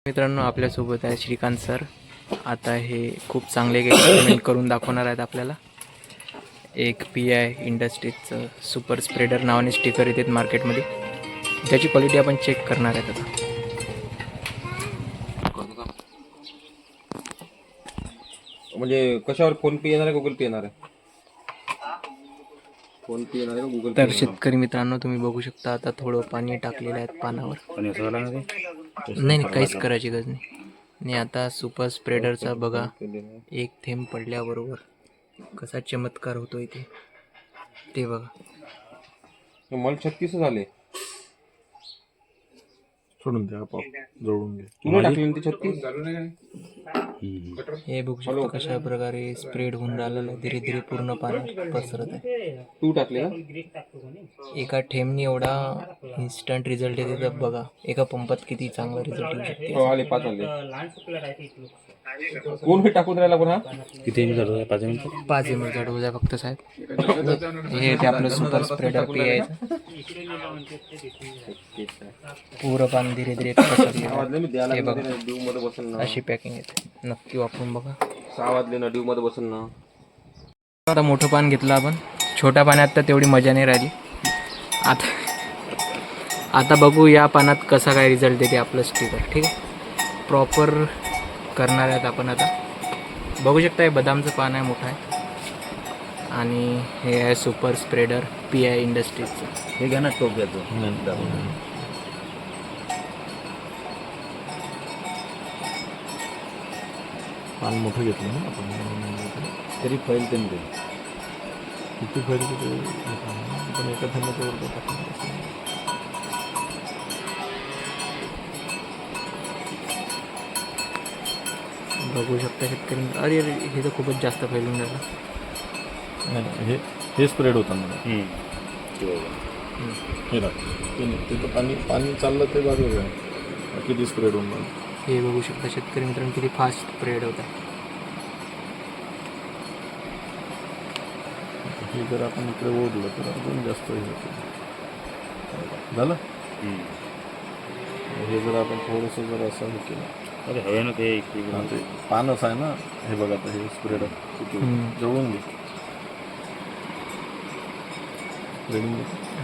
मित्रांनो, आपल्यासोबत आहे श्रीकांत सर. आता हे खूप चांगले एक्सपेरिमेंट करून दाखवणार आहेत आपल्याला. एक PI इंडस्ट्रीजचं सुपर स्प्रेडर नावाने स्टिकर येतात मार्केटमध्ये, त्याची क्वालिटी आपण चेक करणार आहेत आता. म्हणजे कशावर फोन पे येणार आहे, गुगल पे येणार आहे? फोन पे येणार आहे का गुगल पे? तर शेतकरी मित्रांनो, तुम्ही बघू शकता आता थोडं पाणी टाकलेलं आहे पानावर. नाही, काहीच करायची गरज नाही. आणि आता सुपर स्प्रेडरचा बघा, एक थेंब पडल्याबरोबर कसा चमत्कार होतो इथे ते बघा. मला 36 झाले. सोडून द्या, जोडून घे. तुम्ही टाकले ते 36? हे बघू शकतो कशा प्रकारे स्प्रेड होऊन राहिलेलं आहे, धीरे धीरे पूर्ण पाण्यात पसरत आहे. तू टाकले ना? एका थेंबनी एवढा इन्स्टंट रिझल्ट येते तर बघा, एका पंपात किती चांगला रिझल्ट येऊ शकते. हो, आले 5 आले. कोण हे टाकून राहिला पण? हा किती एम झालं? 5 मिनिट. 5 ml चा डोज आहे फक्त साहेब. हे ते आपलं सुपर स्प्रेडर PI पूर्ण पान धीरे धीरे पसरले. हे बघा, ड्यू मध्ये बसन ना. अशी पॅकिंग येते, नक्की वापरून बघा. 6 वाजले ना, ड्यू मध्ये बसन ना. आता मोठं पान घेतलं आपण, छोट्या पाण्यात तर तेवढी मजा नाही राहिली. आता बघू या पानात कसा काय रिझल्ट येते आपलं स्टिकर. ठीक आहे, प्रॉपर करणार आहेत आपण. आता बघू शकता, हे बदामचं पान आहे, मोठं आहे. आणि हे आहे सुपर स्प्रेडर PI इंडस्ट्रीजचं. हे घ्या ना टोक्याचं. पान मोठं घेतलं ना आपण, तरी फैल ते किती फैल किती पण एका थंडाच्या वर टाकून. बघू शकता शेतकरी. अरे अरे, हे तर खूपच जास्त फैलून राहिलं. नाही, हे स्प्रेड होताना हे तिथं पाणी पाणी चाललं ते बाजूला आहे, किती स्प्रेड होऊन राहिलं. हे बघू शकता शेतकरी मित्रांनो, किती फास्ट स्प्रेड होत आहे. हे जर आपण इकडे ओढलं तर अजून जास्त हे होतं. झालं. हे जर आपण थोडंसं जर असं हे केलं, अरे हवे ना ते पानच आहे ना. हे बघा, आता हे स्प्रेड जवळून घे.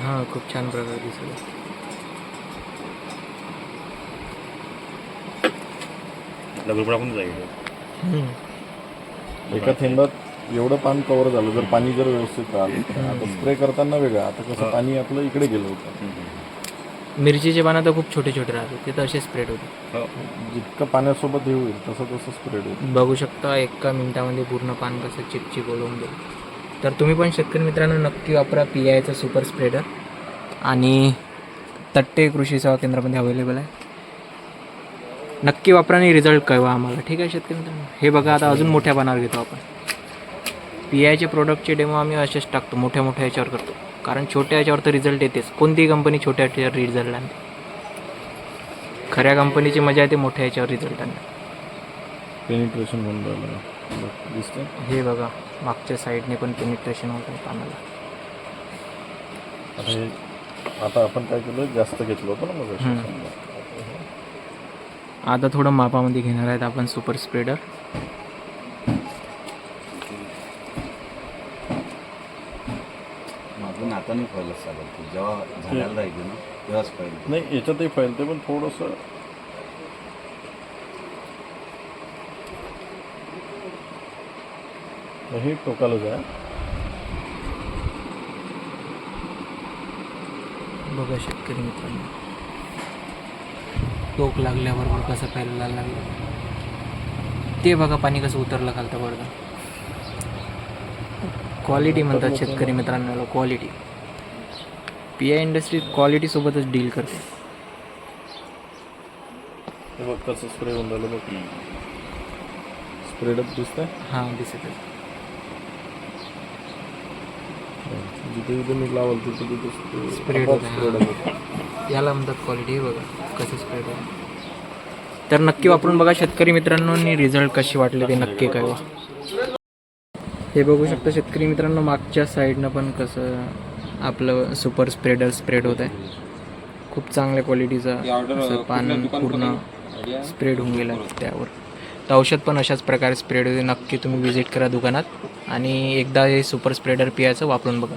हां, खूप छान प्रकारे दिसलं. पण जाईल. एका थेंबात एवढं पान कव्हर झालं जर पाणी जर व्यवस्थित राहिलं. आता स्प्रे करताना वेगळं, आता कसं पाणी आपलं इकडे गेलं होतं. मिरचीचे पानं तर खूप छोटे छोटे राहते, ते तर असे स्प्रेड होते. जितकं पाण्यासोबत हे होईल तसं तसं स्प्रेड होईल. बघू शकता एका मिनिटामध्ये पूर्ण पान कसं चिकचिक ओढून देईल. तर तुम्ही पण शेतकरी मित्रांनो नक्की वापरा PIचं सुपर स्प्रेडर. आणि तट्टे कृषी सेवा केंद्रामध्ये अवेलेबल आहे. नक्की वापरा आणि रिझल्ट कळवा आम्हाला. ठीक आहे शेतकरी मित्रांनो. हे बघा, आता अजून मोठ्या पानावर घेतो आपण. PIचे प्रोडक्टचे डेमो आम्ही असेच टाकतो, मोठ्या मोठ्या याच्यावर करतो, कारण छोट्या याच्यावर तर रिझल्ट येतेच. कोणतीही कंपनी छोट्या याच्यावर रिझल्ट आणते. खऱ्या कंपनीची मजा येते मोठ्या याच्यावर रिझल्ट आणते. पेनिट्रेशन होऊन राहिलं दिसतं. हे बघा, मागच्या साईडने पण पेनिट्रेशन होत आहे पानाला. आता आपण काय केलं, जास्त घेतलं होतं ना मग. आता थोडं मापामध्ये घेणार आहेत आपण सुपर स्प्रेडर. माझं नाता नाही फैलत चालत, जेव्हा झाडायला राहायचं ना तेव्हाच फैल. नाही, याच्यातही फैलते पण थोडंसं. हे टोकालच आहे. बघा शेतकरी मित्रांनो, टोक लागल्याबरोबर कसं फैलायला लागलं ते बघा. पाणी कसं उतरलं खालतं बघा. क्वालिटी म्हणतात शेतकरी मित्रांनो, क्वालिटी. PI इंडस्ट्री क्वालिटीसोबतच डील करते. हे बघ कसं स्प्रे होऊन राहिलं बघ. स्प्रेडअप दिसतंय. हां, दिसत आहे. जिथे जिथे मी लावल तिथे तिथे स्प्रेड होतं. याला म्हणतात क्वालिटी. हे बघा कसं स्प्रेड होतं. तर नक्की वापरून बघा शेतकरी मित्रांनो, आणि रिझल्ट कशी वाटले ते नक्की कळवा. हे बघू शकता शेतकरी मित्रांनो, मागच्या साईडनं पण कसं आपलं सुपर स्प्रेडर स्प्रेड होत आहे. खूप चांगल्या क्वालिटीचा पान पूर्ण स्प्रेड होऊन गेला त्यावर. तर औषध पण अशाच प्रकारे स्प्रेड होते. नक्की तुम्ही विजिट करा दुकानात आणि एकदा हे सुपर स्प्रेडर पियाचं वापरून बघा.